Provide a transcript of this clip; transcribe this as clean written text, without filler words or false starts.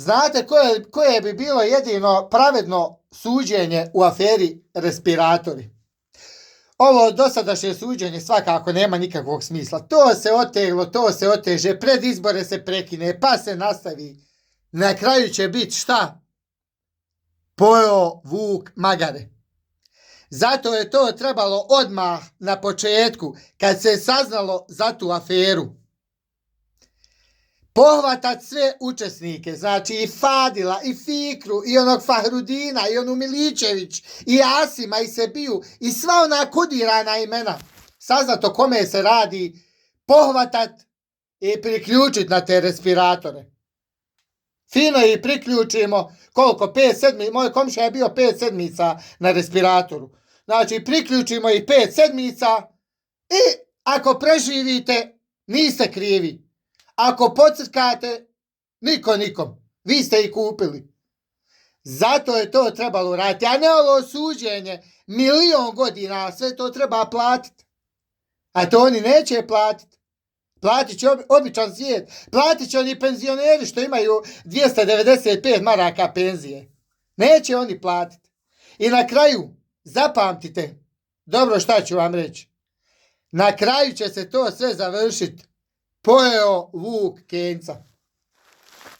Znate koje bi bilo jedino pravedno suđenje u aferi respiratori? Ovo dosadašnje suđenje svakako nema nikakvog smisla. To se oteglo, to se oteže, pred izbore se prekine, pa se nastavi. Na kraju će biti šta? Pojeo vuk magare. Zato je to trebalo odmah na početku, kad se saznalo za tu aferu, pohvatat sve učesnike, znači i Fadila, i Fikru, i onog Fahrudina, i onu Miličević, i Asima, i Sebiju, i sva ona kodirana imena, saznat o kome se radi, pohvatat i priključit na te respiratore. Fino ih priključimo, koliko, 5 sedmica, moj komšija je bio 5 sedmica na respiratoru. Znači, priključimo ih 5 sedmica i ako preživite, niste krivi. Ako pocrkate, nikom. Vi ste ih kupili. Zato je to trebalo raditi, a ne ovo suđenje 1.000.000 godina, sve to treba platiti. A to oni neće platiti. Platit će običan svijet. Platit će oni penzioneri što imaju 295 maraka penzije. Neće oni platiti. I na kraju, zapamtite, dobro šta ću vam reći. Na kraju će se to sve završiti. Pojeo vuk kenca.